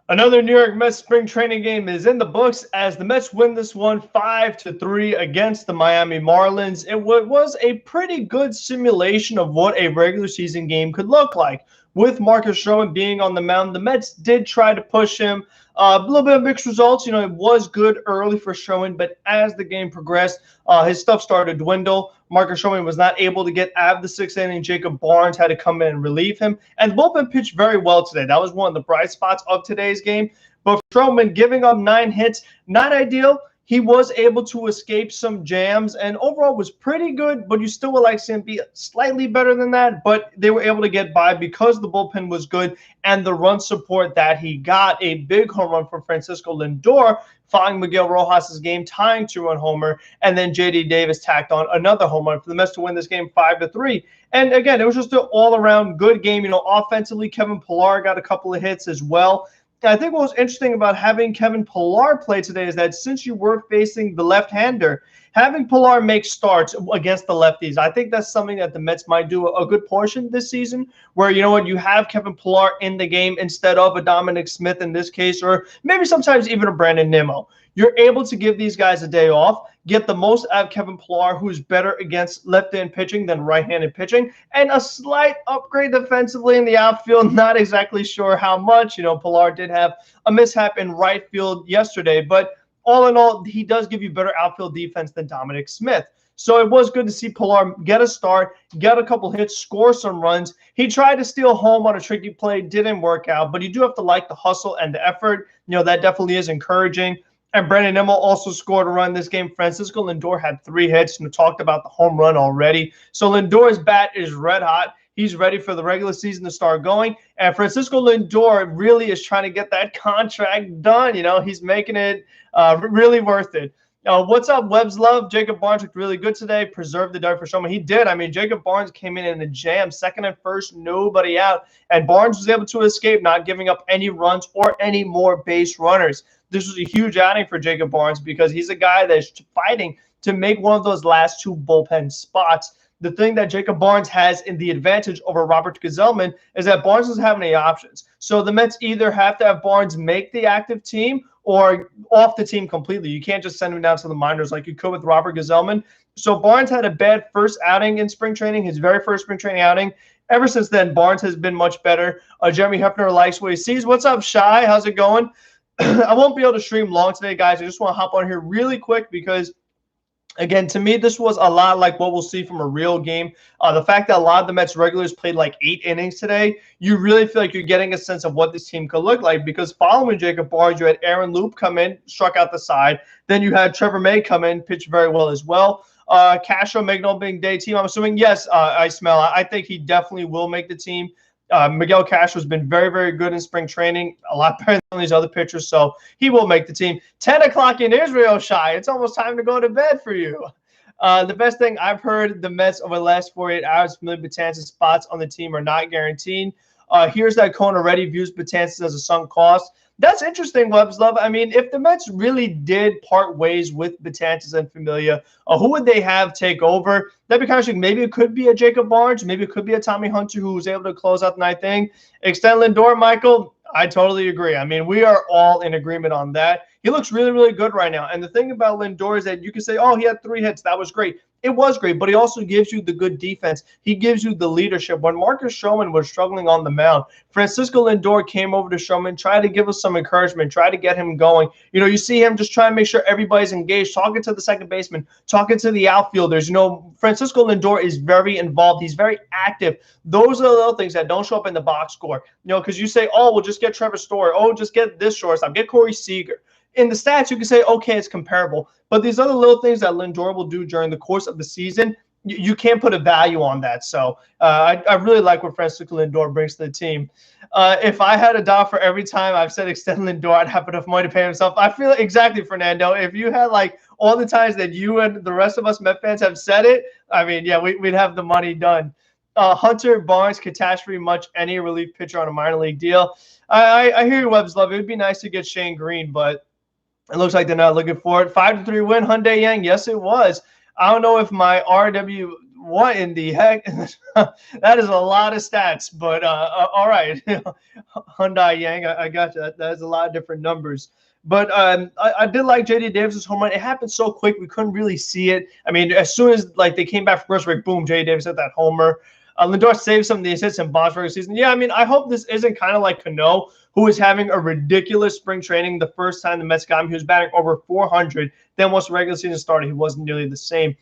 Another New York Mets spring training game is in the books as the Mets win this one 5-3 against the Miami Marlins. It was a pretty good simulation of what a regular season game could look like. With Marcus Stroman being on the mound, the Mets did try to push him. A little bit of mixed results. It was good early for Stroman, but as the game progressed, his stuff started to dwindle. Marcus Stroman was not able to get out of the sixth inning. Jacob Barnes had to come in and relieve him. And the bullpen pitched very well today. That was one of the bright spots of today's game. But Stroman giving up 9 hits, not ideal. He was able to escape some jams and overall was pretty good, but you still would like to see him be slightly better than that. But they were able to get by because the bullpen was good and the run support that he got. A big home run from Francisco Lindor following Miguel Rojas' game, tying 2-run homer, and then J.D. Davis tacked on another home run for the Mets to win this game 5-3. And again, it was just an all-around good game. Offensively, Kevin Pillar got a couple of hits as well. I think what was interesting about having Kevin Pillar play today is that since you were facing the left-hander, having Pillar make starts against the lefties, I think that's something that the Mets might do a good portion this season, where, you have Kevin Pillar in the game instead of a Dominic Smith in this case, or maybe sometimes even a Brandon Nimmo. You're able to give these guys a day off, get the most out of Kevin Pillar, who's better against left-hand pitching than right-handed pitching, and a slight upgrade defensively in the outfield. Not exactly sure how much. Pillar did have a mishap in right field yesterday, but all in all, he does give you better outfield defense than Dominic Smith. So it was good to see Pillar get a start, get a couple hits, score some runs. He tried to steal home on a tricky play, didn't work out, but you do have to like the hustle and the effort. That definitely is encouraging. And Brandon Nimmo also scored a run this game. Francisco Lindor had 3 hits. We talked about the home run already. So Lindor's bat is red hot. He's ready for the regular season to start going. And Francisco Lindor really is trying to get that contract done. He's making it really worth it. What's up, Webb's Love? Jacob Barnes looked really good today. Preserved the dart for Stroman. He did. Jacob Barnes came in a jam, second and first, nobody out. And Barnes was able to escape, not giving up any runs or any more base runners. This was a huge outing for Jacob Barnes because he's a guy that's fighting to make one of those last 2 bullpen spots. The thing that Jacob Barnes has in the advantage over Robert Gsellman is that Barnes doesn't have any options. So the Mets either have to have Barnes make the active team or off the team completely. You can't just send him down to the minors like you could with Robert Gsellman. So Barnes had a bad first outing in spring training, his very first spring training outing. Ever since then, Barnes has been much better. Jeremy Hefner likes what he sees. What's up, Shy? How's it going? I won't be able to stream long today, guys. I just want to hop on here really quick because, again, to me, this was a lot like what we'll see from a real game. The fact that a lot of the Mets regulars played like 8 innings today, you really feel like you're getting a sense of what this team could look like because following Jacob Barnes, you had Aaron Loop come in, struck out the side. Then you had Trevor May come in, pitch very well as well. Castro making opening day team. I'm assuming, yes, I think he definitely will make the team. Miguel Castro has been very, very good in spring training, a lot better than these other pitchers, so he will make the team. 10 o'clock in Israel, Shy. It's almost time to go to bed for you. The best thing I've heard the Mets over the last 48 hours, Miller Betances' spots on the team are not guaranteed. Here's that Cone already views Betances as a sunk cost. That's interesting, Webb's Love. If the Mets really did part ways with Betances and Familia, who would they have take over? That'd be kind of interesting. Maybe it could be a Jacob Barnes. Maybe it could be a Tommy Hunter who was able to close out the 9th inning. Extend Lindor, Michael. I totally agree. We are all in agreement on that. He looks really, really good right now. And the thing about Lindor is that you can say, oh, he had 3 hits. That was great. It was great, but he also gives you the good defense. He gives you the leadership. When Marcus Stroman was struggling on the mound, Francisco Lindor came over to Stroman, tried to give us some encouragement, tried to get him going. You see him just trying to make sure everybody's engaged, talking to the second baseman, talking to the outfielders. Francisco Lindor is very involved. He's very active. Those are the little things that don't show up in the box score. Because you say, oh, we'll just get Trevor Story. Oh, just get this shortstop. Get Corey Seager. In the stats, you can say, okay, it's comparable. But these other little things that Lindor will do during the course of the season, you can't put a value on that. So I really like what Francisco Lindor brings to the team. If I had $1 for every time I've said extend Lindor, I'd have enough money to pay himself. I feel exactly, Fernando. If you had all the times that you and the rest of us Met fans have said it, we'd have the money done. Hunter, Barnes, catastrophe, much any relief pitcher on a minor league deal. I hear you, Webb's Love. It would be nice to get Shane Green, but it looks like they're not looking for it. 5-3 win, Hyundai Yang. Yes, it was. I don't know if my RW what in the heck? That is a lot of stats, but all right. Hyundai Yang, I got you. That is a lot of different numbers. But I did like J.D. Davis's home run. It happened so quick we couldn't really see it. I mean, as soon as like they came back from first break, boom, J.D. Davis hit that homer. Lindor saved some of the assists and bombs for the season. Yeah, I mean, I hope this isn't kind of like Cano, who was having a ridiculous spring training the first time the Mets got him. He was batting over 400. Then once the regular season started, he wasn't nearly the same.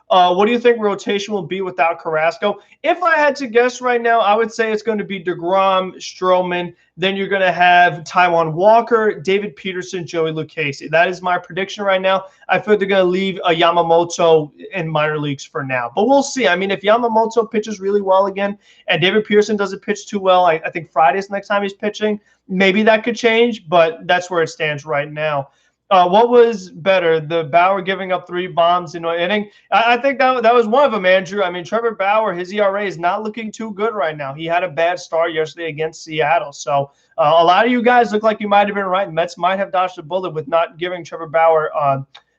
What do you think rotation will be without Carrasco? If I had to guess right now, I would say it's going to be DeGrom, Stroman. Then you're going to have Taijuan Walker, David Peterson, Joey Lucchesi. That is my prediction right now. I feel they're going to leave Yamamoto in minor leagues for now. But we'll see. I mean, if Yamamoto pitches really well again and David Peterson doesn't pitch too well, I think Friday's the next time he's pitching, maybe that could change, but that's where it stands right now. What was better, the Bauer giving up 3 bombs in an inning? I think that was one of them, Andrew. I mean, Trevor Bauer, his ERA is not looking too good right now. He had a bad start yesterday against Seattle. So a lot of you guys look like you might have been right. Mets might have dodged a bullet with not giving Trevor Bauer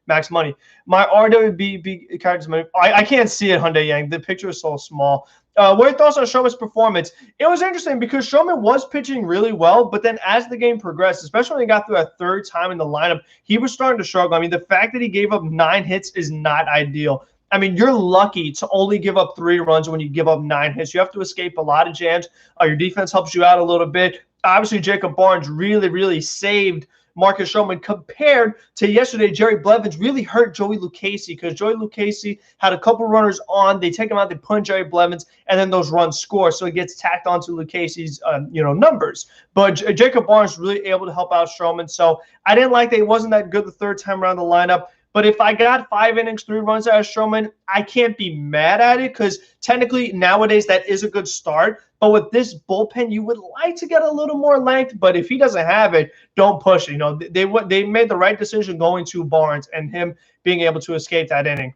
max money. My RWB characters money. I can't see it, Hyundai Yang. The picture is so small. What are your thoughts on Stroman's performance? It was interesting because Stroman was pitching really well, but then as the game progressed, especially when he got through a third time in the lineup, he was starting to struggle. I mean, the fact that he gave up 9 hits is not ideal. I mean, you're lucky to only give up 3 runs when you give up 9 hits. You have to escape a lot of jams. Your defense helps you out a little bit. Obviously, Jacob Barnes really, really saved Marcus Stroman compared to yesterday. Jerry Blevins really hurt Joey Lucchesi because Joey Lucchesi had a couple runners on. They take him out, they put in Jerry Blevins, and then those runs score. So it gets tacked onto Lucchesi's numbers. But Jacob Barnes really able to help out Stroman. So I didn't like that he wasn't that good the third time around the lineup. But if I got 5 innings, 3 runs out of Stroman, I can't be mad at it because technically nowadays that is a good start. But with this bullpen, you would like to get a little more length. But if he doesn't have it, don't push it. You know, they made the right decision going to Barnes and him being able to escape that inning.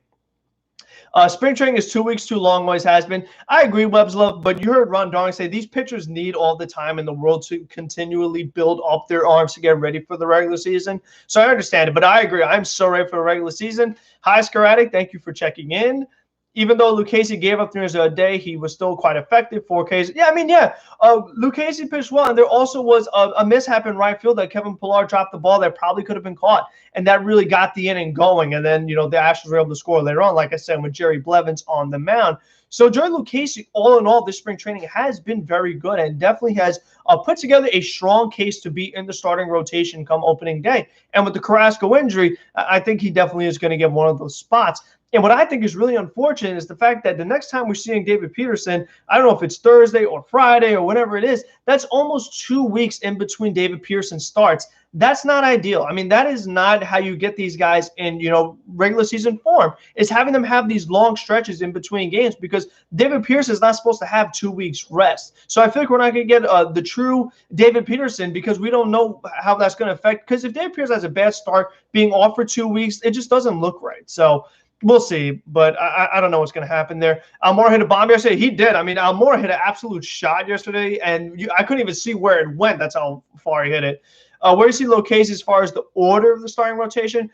Spring training is 2 weeks too long, always has been. I agree, Webb's love, but you heard Ron Darling say these pitchers need all the time in the world to continually build up their arms to get ready for the regular season. So I understand it, but I agree. I'm so ready for the regular season. Hi, Scaratic. Thank you for checking in. Even though Lucchesi gave up 3 runs a day, he was still quite effective. 4 Ks. Yeah, I mean, yeah. Lucchesi pitched well, and there also was a mishap in right field that Kevin Pillar dropped the ball that probably could have been caught, and that really got the inning going. And then, the Astros were able to score later on, like I said, with Jerry Blevins on the mound. So Joey Lucchesi, all in all, this spring training has been very good and definitely has put together a strong case to be in the starting rotation come opening day. And with the Carrasco injury, I think he definitely is going to get one of those spots. And what I think is really unfortunate is the fact that the next time we're seeing David Peterson, I don't know if it's Thursday or Friday or whatever it is, that's almost 2 weeks in between David Peterson starts. That's not ideal. I mean, that is not how you get these guys in, regular season form, is having them have these long stretches in between games because David Peterson is not supposed to have 2 weeks rest. So I feel like we're not going to get the true David Peterson because we don't know how that's going to affect. Because if David Peterson has a bad start being off for 2 weeks, it just doesn't look right. So we'll see, but I don't know what's going to happen there. Almora hit a bomb yesterday. He did. I mean, Almora hit an absolute shot yesterday, and I couldn't even see where it went. That's how far he hit it. Where do you see Lucchesi as far as the order of the starting rotation?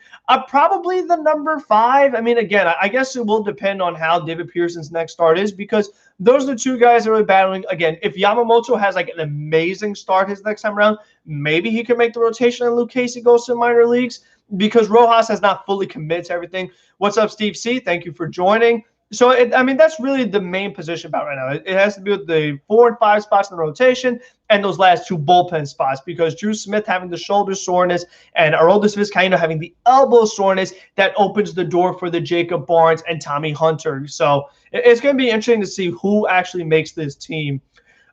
Probably the number 5. I mean, again, I guess it will depend on how David Peterson's next start is because those are the 2 guys that are really battling. Again, if Yamamoto has like an amazing start his next time around, maybe he could make the rotation and Lucchesi goes to minor leagues because Rojas has not fully committed to everything. What's up, Steve C? Thank you for joining. So, that's really the main position about right now. It has to be with the 4 and 5 spots in the rotation and those last 2 bullpen spots because Drew Smith having the shoulder soreness and Aroldis Vizcaíno having the elbow soreness that opens the door for the Jacob Barnes and Tommy Hunter. So it's going to be interesting to see who actually makes this team.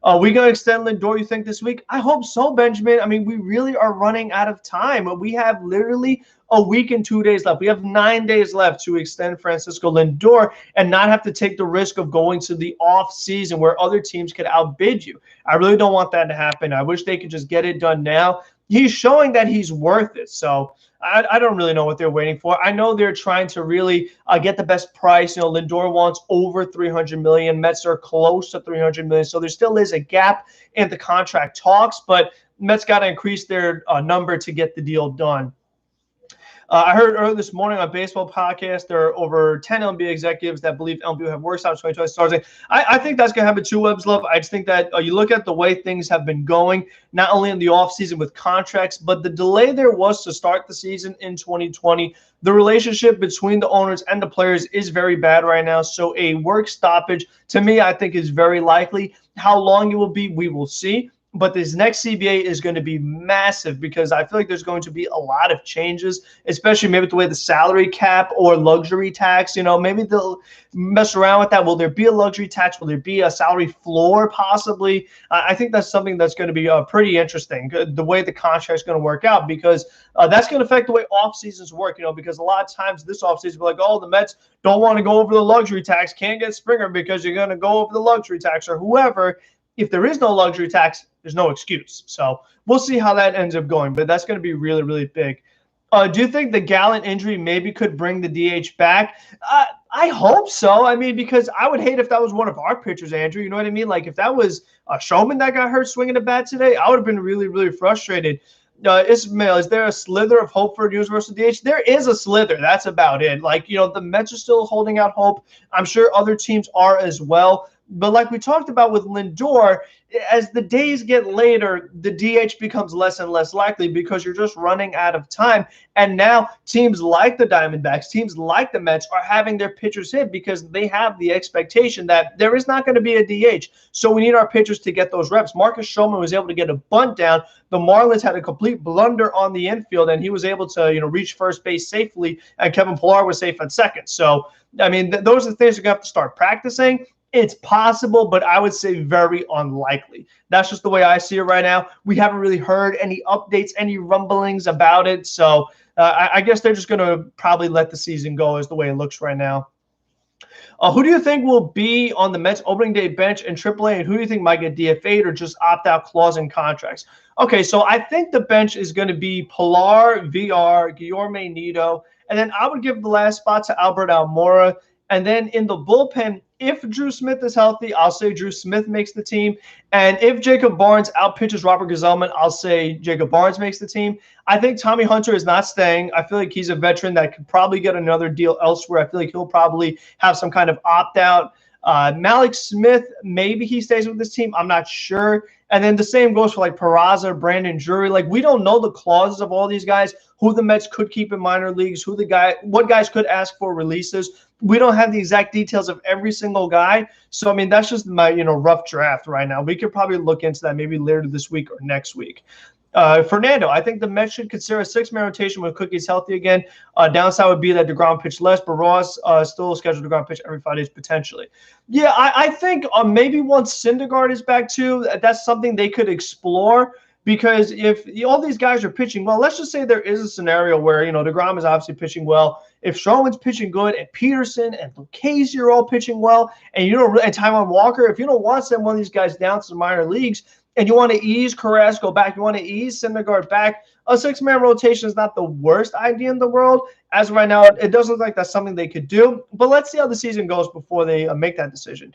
Are we going to extend Lindor, you think, this week? I hope so, Benjamin. I mean, we really are running out of time. We have literally a week and 2 days left. We have 9 days left to extend Francisco Lindor and not have to take the risk of going to the off season where other teams could outbid you. I really don't want that to happen. I wish they could just get it done now. He's showing that he's worth it. So I don't really know what they're waiting for. I know they're trying to really get the best price. Lindor wants over $300 million. Mets are close to $300 million. So there still is a gap in the contract talks, but Mets got to increase their number to get the deal done. I heard earlier this morning on Baseball Podcast, there are over 10 MLB executives that believe MLB will have worse out 2020 stars. I think that's going to happen too, Webb's Love. I just think that you look at the way things have been going, not only in the offseason with contracts, but the delay there was to start the season in 2020. The relationship between the owners and the players is very bad right now. So a work stoppage, to me, I think is very likely. How long it will be, we will see. But this next CBA is going to be massive because I feel like there's going to be a lot of changes, especially maybe the way the salary cap or luxury tax, maybe they'll mess around with that. Will there be a luxury tax? Will there be a salary floor possibly? I think that's something that's going to be pretty interesting, the way the contract is going to work out, because that's going to affect the way off seasons work, because a lot of times this off season, we're like, oh, the Mets don't want to go over the luxury tax, can't get Springer because you're going to go over the luxury tax or whoever. If there is no luxury tax, there's no excuse. So we'll see how that ends up going, but that's going to be really, really big. Do you think the Gallant injury maybe could bring the DH back? I hope so. I mean, because I would hate if that was one of our pitchers, Andrew. You know what I mean? Like if that was a Showman that got hurt swinging a bat today, I would have been really, really frustrated. Ismail, is there a slither of hope for a universal DH? There is a slither. That's about it. Like, the Mets are still holding out hope. I'm sure other teams are as well. But like we talked about with Lindor, as the days get later, the DH becomes less and less likely because you're just running out of time. And now teams like the Diamondbacks, teams like the Mets are having their pitchers hit because they have the expectation that there is not going to be a DH. So we need our pitchers to get those reps. Marcus Stroman was able to get a bunt down. The Marlins had a complete blunder on the infield, and he was able to, reach first base safely, and Kevin Pillar was safe at second. So, I mean, those are the things you're going to have to start practicing. It's possible, but I would say very unlikely. That's just the way I see it right now. We haven't really heard any updates, any rumblings about it. So I guess they're just going to probably let the season go as the way it looks right now. Who do you think will be on the Mets opening day bench in AAA, and who do you think might get DFA'd or just opt-out clause in contracts? Okay, so I think the bench is going to be Pilar, VR, Guillermo Nido, and then I would give the last spot to Albert Almora. And then in the bullpen, if Drew Smith is healthy, I'll say Drew Smith makes the team. And if Jacob Barnes outpitches Robert Gsellman, I'll say Jacob Barnes makes the team. I think Tommy Hunter is not staying. I feel like he's a veteran that could probably get another deal elsewhere. I feel like he'll probably have some kind of opt-out. Malik Smith, maybe he stays with this team. I'm not sure. And then the same goes for like Peraza, Brandon Drury. Like we don't know the clauses of all these guys, who the Mets could keep in minor leagues, what guys could ask for releases. We don't have the exact details of every single guy. So, I mean, that's just my, rough draft right now. We could probably look into that maybe later this week or next week. Fernando, I think the Mets should consider a six-man rotation when Cookie's healthy again. Downside would be that DeGrom pitched less, but Ross still scheduled DeGrom pitch every 5 days potentially. Yeah, I think maybe once Syndergaard is back too, that's something they could explore. Because if all these guys are pitching well, let's just say there is a scenario where, DeGrom is obviously pitching well. If Stroman's pitching good and Peterson and Lucchesi are all pitching well, and and Taijuan Walker, if you don't want to send one of these guys down to the minor leagues and you want to ease Carrasco back, you want to ease Syndergaard back, a six-man rotation is not the worst idea in the world. As of right now, it does look like that's something they could do. But let's see how the season goes before they make that decision.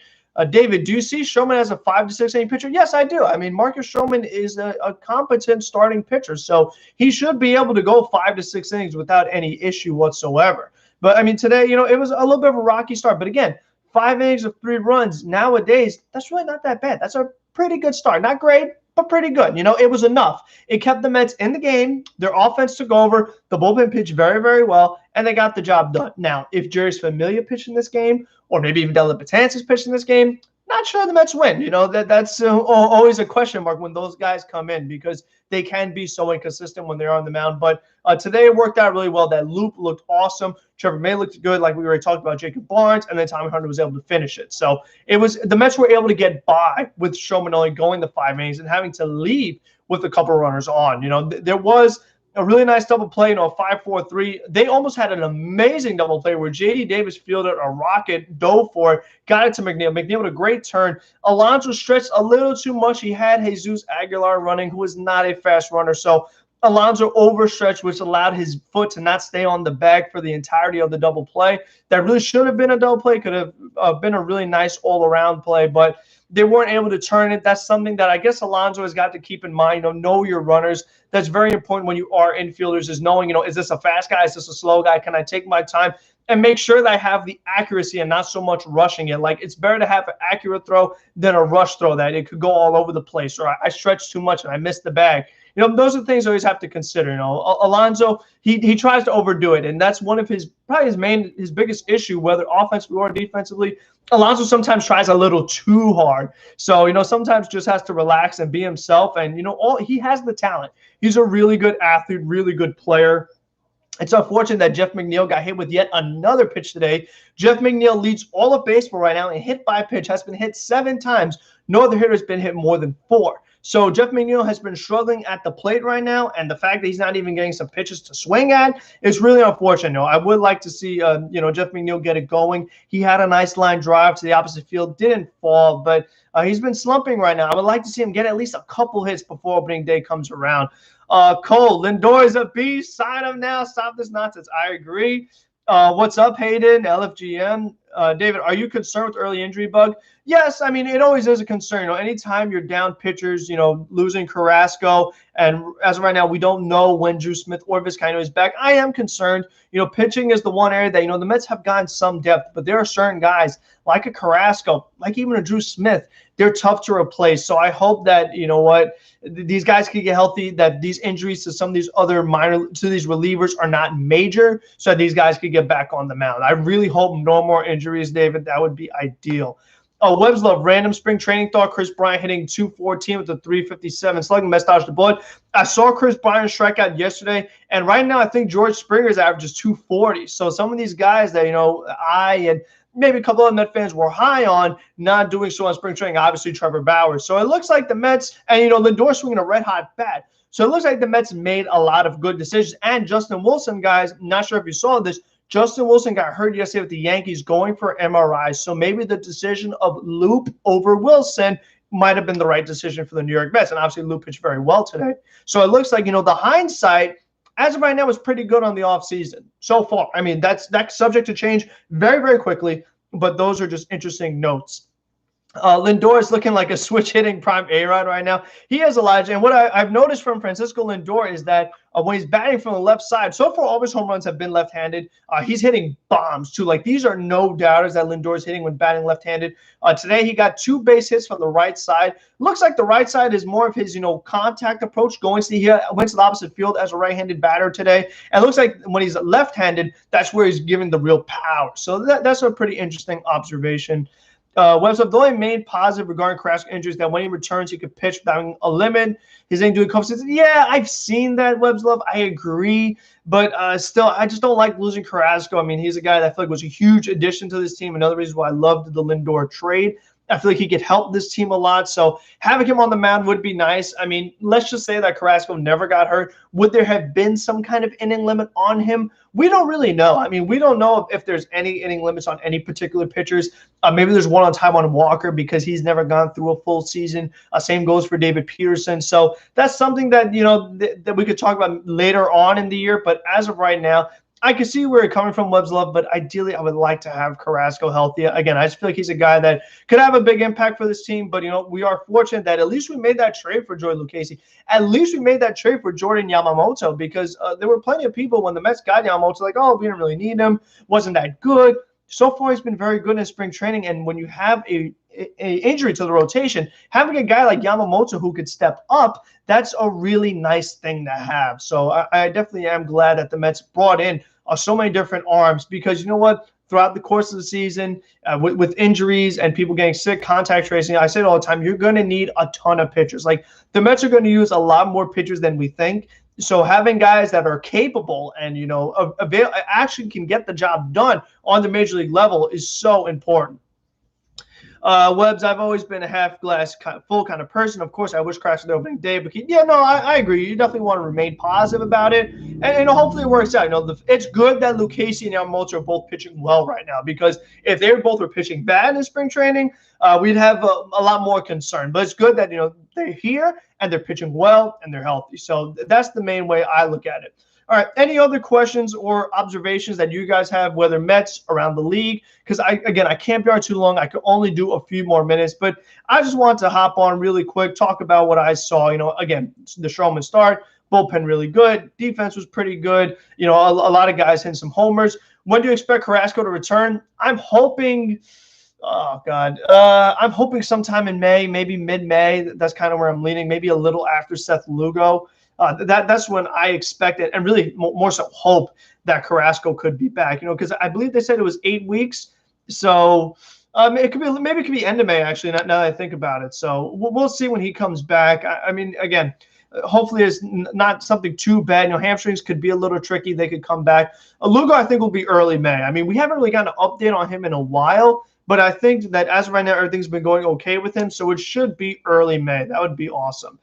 David, do you see Stroman as a 5 to 6 inning pitcher? Yes, I do. I mean, Marcus Stroman is a competent starting pitcher, so he should be able to go 5 to 6 innings without any issue whatsoever. But, I mean, today, it was a little bit of a rocky start. But, again, 5 innings of 3 runs nowadays, that's really not that bad. That's a pretty good start. Not great, but pretty good. It was enough. It kept the Mets in the game. Their offense took over. The bullpen pitched very, very well, and they got the job done. Now, if Jerry's Familia pitched in this game, or maybe even Della Betances pitched in this game, not sure the Mets win. That's always a question mark when those guys come in because they can be so inconsistent when they're on the mound. But today it worked out really well. That loop looked awesome. Trevor May looked good, like we already talked about Jacob Barnes, and then Tommy Hunter was able to finish it. So the Mets were able to get by with Stroman only going the 5 innings and having to leave with a couple of runners on. There was a really nice double play, 5-4-3. They almost had an amazing double play where J.D. Davis fielded a rocket, dove for it, got it to McNeil. McNeil with a great turn. Alonso stretched a little too much. He had Jesus Aguilar running, who is not a fast runner. So Alonso overstretched, which allowed his foot to not stay on the bag for the entirety of the double play. That really should have been a double play. Could have been a really nice all-around play. But they weren't able to turn it. That's something that I guess Alonso has got to keep in mind. Know your runners. That's very important when you are infielders, is knowing, is this a fast guy? Is this a slow guy? Can I take my time and make sure that I have the accuracy and not so much rushing it? Like, it's better to have an accurate throw than a rush throw that it could go all over the place, or I stretch too much and I miss the bag. Those are things I always have to consider. Alonso, he tries to overdo it, and that's one of his biggest issue, whether offensively or defensively. Alonso sometimes tries a little too hard. So, sometimes just has to relax and be himself. And, he has the talent. He's a really good athlete, really good player. It's unfortunate that Jeff McNeil got hit with yet another pitch today. Jeff McNeil leads all of baseball right now, and hit by pitch has been hit 7 times. No other hitter has been hit more than 4. So Jeff McNeil has been struggling at the plate right now, and the fact that he's not even getting some pitches to swing at is really unfortunate. I would like to see, Jeff McNeil get it going. He had a nice line drive to the opposite field, didn't fall, but he's been slumping right now. I would like to see him get at least a couple hits before opening day comes around. Cole, Lindor is a beast. Sign him now. Stop this nonsense. I agree. What's up, Hayden? LFGM. David, are you concerned with early injury bug? Yes, I mean, it always is a concern. Anytime you're down pitchers, losing Carrasco, and as of right now, we don't know when Drew Smith or Vizcaino is back. I am concerned. Pitching is the one area that, the Mets have gotten some depth, but there are certain guys like a Carrasco, like even a Drew Smith, they're tough to replace. So I hope that, these guys can get healthy, that these injuries to some of these other these relievers are not major, so that these guys could get back on the mound. I really hope no more injuries, David. That would be ideal. Webb's Love, random spring training thought. Chris Bryant hitting 214 with a 357 slugging. Best dodge the bullet. I saw Chris Bryant strike out yesterday, and right now I think George Springer's average is 240. So some of these guys that, I and maybe a couple of Met fans were high on, not doing so on spring training, obviously Trevor Bauer. So it looks like the Mets, and, Lindor swinging a red-hot bat. So it looks like the Mets made a lot of good decisions. And Justin Wilson, guys, not sure if you saw this, Justin Wilson got hurt yesterday with the Yankees going for MRIs. So maybe the decision of Loop over Wilson might have been the right decision for the New York Mets. And obviously Loop pitched very well today. So it looks like, the hindsight as of right now is pretty good on the offseason so far. I mean, that's subject to change very, very quickly, but those are just interesting notes. Lindor is looking like a switch-hitting prime A-Rod right now. He has Elijah. And what I've noticed from Francisco Lindor is that when he's batting from the left side, so far all of his home runs have been left-handed. He's hitting bombs, too. Like, these are no doubters that Lindor is hitting when batting left-handed. Today he got 2 base hits from the right side. Looks like the right side is more of his, contact approach. Went to the opposite field as a right-handed batter today. And it looks like when he's left-handed, that's where he's giving the real power. So that's a pretty interesting observation. Webb's Love, the only main positive regarding Carrasco injuries that when he returns, he could pitch without a limit. He's ain't doing couple seasons. Yeah, I've seen that, Webb's Love. I agree. But still, I just don't like losing Carrasco. I mean, he's a guy that I feel like was a huge addition to this team. Another reason why I loved the Lindor trade. I feel like he could help this team a lot. So having him on the mound would be nice. I mean, let's just say that Carrasco never got hurt. Would there have been some kind of inning limit on him? We don't really know. I mean, we don't know if there's any inning limits on any particular pitchers. Maybe there's one on Taijuan Walker because he's never gone through a full season. Same goes for David Peterson. So that's something that, that we could talk about later on in the year. But as of right now, I can see where you're coming from, Webb's Love, but ideally I would like to have Carrasco healthy. Again, I just feel like he's a guy that could have a big impact for this team, but, we are fortunate that at least we made that trade for Joey Lucchesi. At least we made that trade for Jordan Yamamoto because there were plenty of people when the Mets got Yamamoto like, oh, we didn't really need him, wasn't that good. So far, he's been very good in spring training, and when you have a injury to the rotation, having a guy like Yamamoto who could step up, that's a really nice thing to have. So I definitely am glad that the Mets brought in so many different arms because you know what? Throughout the course of the season, with injuries and people getting sick, contact tracing, I say it all the time, you're going to need a ton of pitchers. Like the Mets are going to use a lot more pitchers than we think. So having guys that are capable and, actually can get the job done on the major league level is so important. Webbs, I've always been a half glass full kind of person. Of course, I wish Crash was the opening day, but I agree. You definitely want to remain positive about it. And hopefully it works out. It's good that Lucchesi and Yamamoto are both pitching well right now, because if they both were pitching bad in spring training, we'd have a lot more concern. But it's good that they're here and they're pitching well and they're healthy. So that's the main way I look at it. All right. Any other questions or observations that you guys have, whether Mets around the league? Because I can't be on too long. I could only do a few more minutes, but I just want to hop on really quick, talk about what I saw. Again, the Stroman start, bullpen really good, defense was pretty good. A lot of guys hitting some homers. When do you expect Carrasco to return? I'm hoping. Oh God, I'm hoping sometime in May, maybe mid-May. That's kind of where I'm leaning. Maybe a little after Seth Lugo. That's when I expect it, and really more so hope that Carrasco could be back. Because I believe they said it was 8 weeks, so it could be end of May actually. Now that I think about it, so we'll see when he comes back. I mean, again, hopefully it's not something too bad. Hamstrings could be a little tricky. They could come back. Lugo, I think, will be early May. I mean, we haven't really gotten an update on him in a while, but I think that as of right now, everything's been going okay with him, so it should be early May. That would be awesome.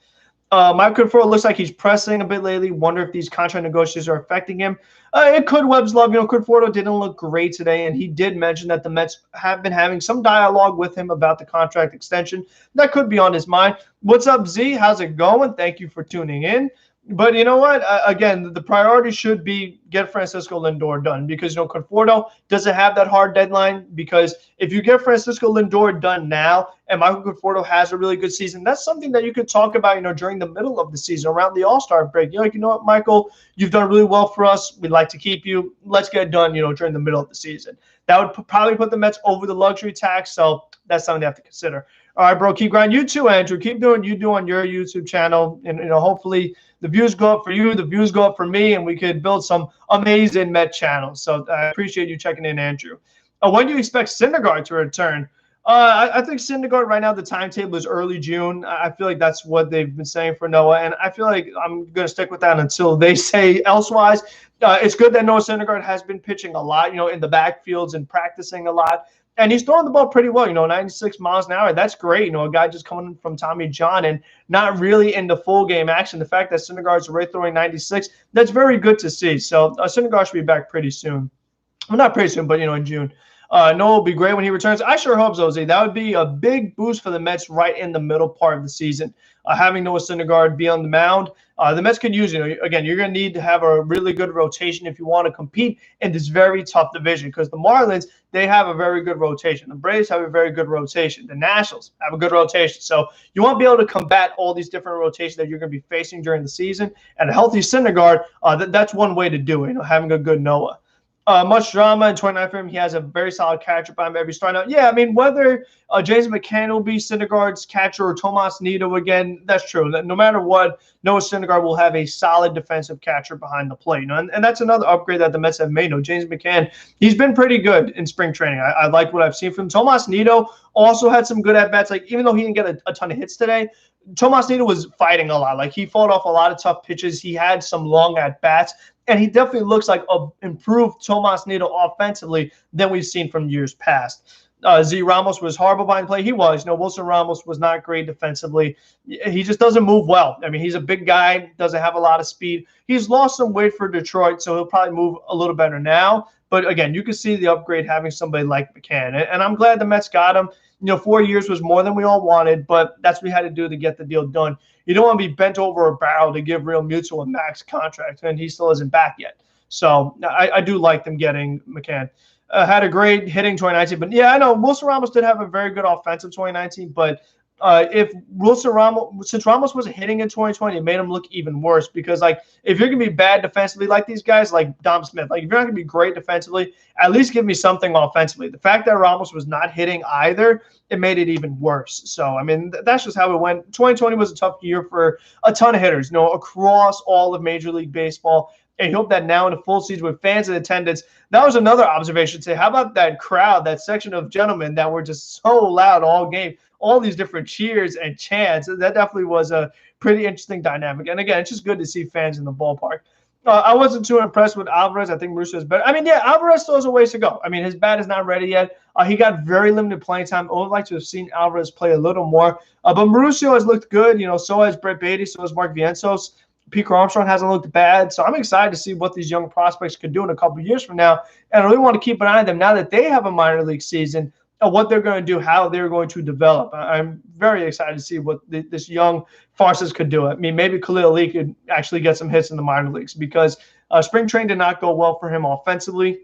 Mike Conforto looks like he's pressing a bit lately. Wonder if these contract negotiations are affecting him. It could. Webb's love. Conforto didn't look great today, and he did mention that the Mets have been having some dialogue with him about the contract extension. That could be on his mind. What's up, Z? How's it going? Thank you for tuning in. But you know what? Again, the priority should be get Francisco Lindor done, because Conforto doesn't have that hard deadline. Because if you get Francisco Lindor done now and Michael Conforto has a really good season, that's something that you could talk about, during the middle of the season, around the All-Star break. You're like, what, Michael, you've done really well for us. We'd like to keep you. Let's get it done, during the middle of the season. That would probably put the Mets over the luxury tax. So that's something they have to consider. All right, bro, keep grinding. You too, Andrew. Keep doing what you do on your YouTube channel, and hopefully the views go up for you, the views go up for me, and we could build some amazing Met channels. So I appreciate you checking in, Andrew. When do you expect Syndergaard to return? I think Syndergaard right now, the timetable is early June. I feel like that's what they've been saying for Noah, and I feel like I'm going to stick with that until they say elsewise. It's good that Noah Syndergaard has been pitching a lot, in the backfields and practicing a lot. And he's throwing the ball pretty well, 96 miles an hour. That's great. A guy just coming from Tommy John and not really into full game action. The fact that Syndergaard's already throwing 96, that's very good to see. So Syndergaard should be back pretty soon. Well, not pretty soon, but, in June. Noah will be great when he returns. I sure hope so, Z. That would be a big boost for the Mets right in the middle part of the season. Having Noah Syndergaard be on the mound, the Mets could use, again, you're going to need to have a really good rotation if you want to compete in this very tough division, because the Marlins, they have a very good rotation. The Braves have a very good rotation. The Nationals have a good rotation. So you won't be able to combat all these different rotations that you're going to be facing during the season. And a healthy Syndergaard, that's one way to do it, having a good Noah. Much drama in 29 for him. He has a very solid catcher by him every start out. Yeah, I mean, whether James McCann will be Syndergaard's catcher or Tomas Nido again, that's true. No matter what, Noah Syndergaard will have a solid defensive catcher behind the plate. And that's another upgrade that the Mets have made. James McCann, he's been pretty good in spring training. I like what I've seen from him. Tomas Nido also had some good at-bats. Like, even though he didn't get a ton of hits today, Tomas Nido was fighting a lot. Like, he fought off a lot of tough pitches. He had some long at-bats. And he definitely looks like an improved Tomas Nido offensively than we've seen from years past. Z Ramos was horrible behind play. He was. Wilson Ramos was not great defensively. He just doesn't move well. I mean, he's a big guy, doesn't have a lot of speed. He's lost some weight for Detroit, so he'll probably move a little better now. But, again, you can see the upgrade having somebody like McCann. And I'm glad the Mets got him. 4 years was more than we all wanted, but that's what we had to do to get the deal done. You don't want to be bent over a barrel to give Real Mutual a max contract, and he still isn't back yet. So I do like them getting McCann. Had a great hitting 2019, but yeah, I know Wilson Ramos did have a very good offensive 2019, but since Ramos wasn't hitting in 2020, it made him look even worse, because, like, if you're going to be bad defensively like these guys, like Dom Smith, like, if you're not going to be great defensively, at least give me something offensively. The fact that Ramos was not hitting either, it made it even worse. So, I mean, that's just how it went. 2020 was a tough year for a ton of hitters, across all of Major League Baseball. And you hope that now in a full season with fans in attendance, that was another observation. Say, how about that crowd, that section of gentlemen that were just so loud all game, all these different cheers and chants? That definitely was a pretty interesting dynamic. And again, it's just good to see fans in the ballpark. I wasn't too impressed with Alvarez. I think Mauricio is better. I mean, yeah, Alvarez still has a ways to go. I mean, his bat is not ready yet. He got very limited playing time. I would like to have seen Alvarez play a little more. But Mauricio has looked good. So has Brett Beatty. So has Mark Vientos. Pico Armstrong hasn't looked bad. So I'm excited to see what these young prospects could do in a couple of years from now. And I really want to keep an eye on them now that they have a minor league season, what they're going to do, how they're going to develop. I'm very excited to see what this young Farces could do. I mean, maybe Khalil Ali could actually get some hits in the minor leagues because spring training did not go well for him offensively.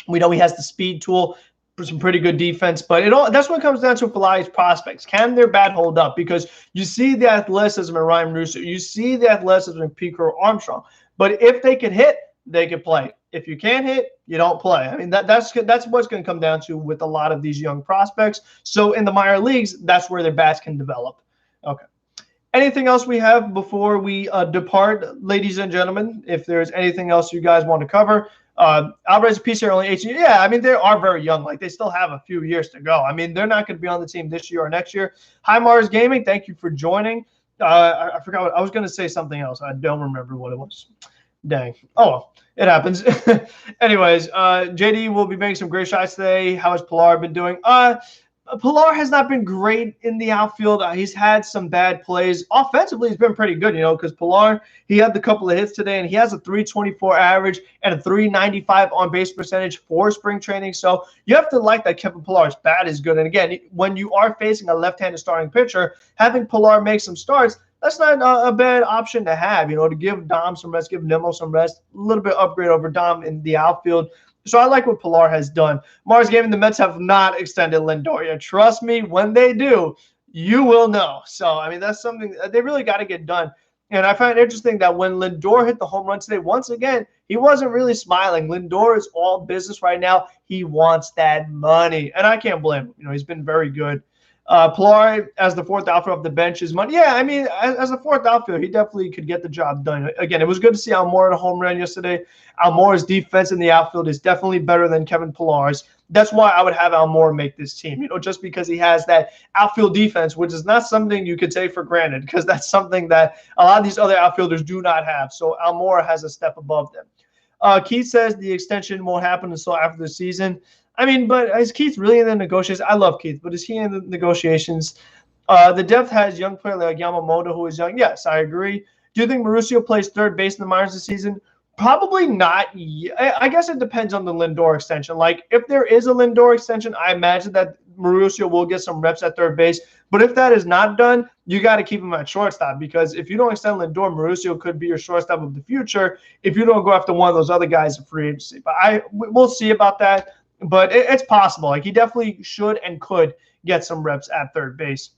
We know he has the speed tool for some pretty good defense, but that's what it comes down to for a lot of these prospects. Can their bat hold up? Because you see the athleticism in Ryan Russo. You see the athleticism in Pico Armstrong. But if they can hit, they can play. If you can't hit, you don't play. I mean, that's what's going to come down to with a lot of these young prospects. So in the minor leagues, that's where their bats can develop. Okay. Anything else we have before we depart, ladies and gentlemen? If there's anything else you guys want to cover. Alvarez and PC are only 18. Yeah, I mean, they are very young. Like, they still have a few years to go. I mean, they're not going to be on the team this year or next year. Hi, Mars Gaming. Thank you for joining. I forgot what I was going to say something else. I don't remember what it was. Dang. Oh, well, it happens. Anyways, JD will be making some great shots today. How has Pilar been doing? Pilar has not been great in the outfield. He's had some bad plays. Offensively, he's been pretty good, because Pilar, he had the couple of hits today, and he has a 324 average and a 395 on-base percentage for spring training. So you have to like that Kevin Pillar's bat is good. And again, when you are facing a left-handed starting pitcher, having Pilar make some starts, that's not a bad option to have, to give Dom some rest, give Nimmo some rest, a little bit upgrade over Dom in the outfield. So I like what Pilar has done. Mars Gaming, the Mets have not extended Lindor yet. Trust me, when they do, you will know. So, I mean, that's something they really got to get done. And I find it interesting that when Lindor hit the home run today, once again, he wasn't really smiling. Lindor is all business right now. He wants that money. And I can't blame him. He's been very good. Pilar, as the fourth outfielder off the bench, is money. Yeah, I mean, as a fourth outfielder, he definitely could get the job done. Again, it was good to see Almora at a home run yesterday. Almora's defense in the outfield is definitely better than Kevin Pillar's. That's why I would have Almora make this team, just because he has that outfield defense, which is not something you could take for granted, because that's something that a lot of these other outfielders do not have. So Almora has a step above them. Keith says the extension won't happen until after the season. I mean, but is Keith really in the negotiations? I love Keith, but is he in the negotiations? The depth has young player like Yamamoto, who is young. Yes, I agree. Do you think Mauricio plays third base in the minors this season? Probably not. I guess it depends on the Lindor extension. Like, if there is a Lindor extension, I imagine that Mauricio will get some reps at third base. But if that is not done, you got to keep him at shortstop, because if you don't extend Lindor, Mauricio could be your shortstop of the future if you don't go after one of those other guys in free agency. But we'll see about that. But it's possible. Like, he definitely should and could get some reps at third base.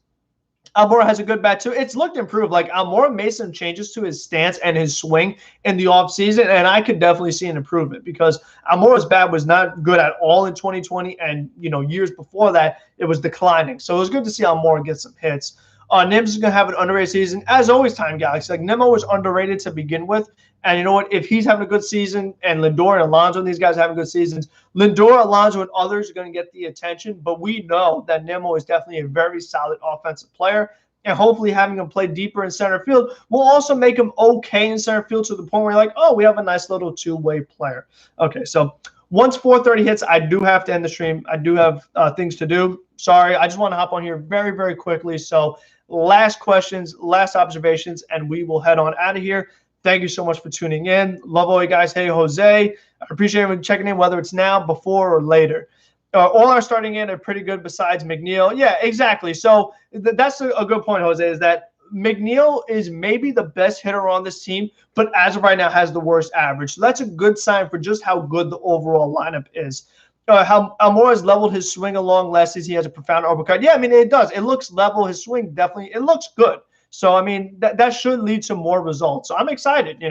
Almora has a good bat, too. It's looked improved. Like, Almora made some changes to his stance and his swing in the offseason, and I could definitely see an improvement, because Almora's bat was not good at all in 2020, and, years before that, it was declining. So it was good to see Almora get some hits. Nims is going to have an underrated season. As always, Time Galaxy. Like, Nimmo was underrated to begin with. And you know what? If he's having a good season, and Lindor and Alonso and these guys are having good seasons, Lindor, Alonso, and others are going to get the attention. But we know that Nimmo is definitely a very solid offensive player. And hopefully having him play deeper in center field will also make him okay in center field, to the point where you're like, oh, we have a nice little two-way player. Okay, so once 4:30 hits, I do have to end the stream. I do have things to do. Sorry, I just want to hop on here very, very quickly. So last questions, last observations, and we will head on out of here. Thank you so much for tuning in. Love all you guys. Hey, Jose. I appreciate everyone checking in, whether it's now, before, or later. All our starting in are pretty good besides McNeil. Yeah, exactly. So that's a good point, Jose, is that McNeil is maybe the best hitter on this team, but as of right now has the worst average. So that's a good sign for just how good the overall lineup is. How Almora has leveled his swing along last season. He has a profound uppercut. Yeah, I mean, it does. It looks level. His swing definitely, it looks good. So, I mean, that should lead to more results. So I'm excited,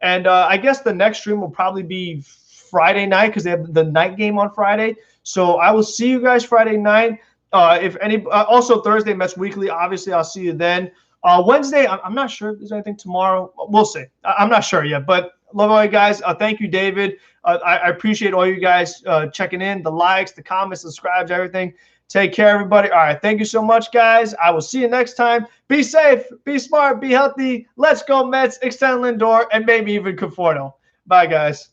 And I guess the next stream will probably be Friday night, because they have the night game on Friday. So I will see you guys Friday night. Also Thursday, Mets Weekly. Obviously, I'll see you then. Wednesday, I'm not sure if there's anything tomorrow. We'll see. I'm not sure yet. But love all you guys. Thank you, David. I appreciate all you guys checking in, the likes, the comments, subscribes, everything. Take care, everybody. All right. Thank you so much, guys. I will see you next time. Be safe, be smart, be healthy. Let's go, Mets. Extend Lindor, and maybe even Conforto. Bye, guys.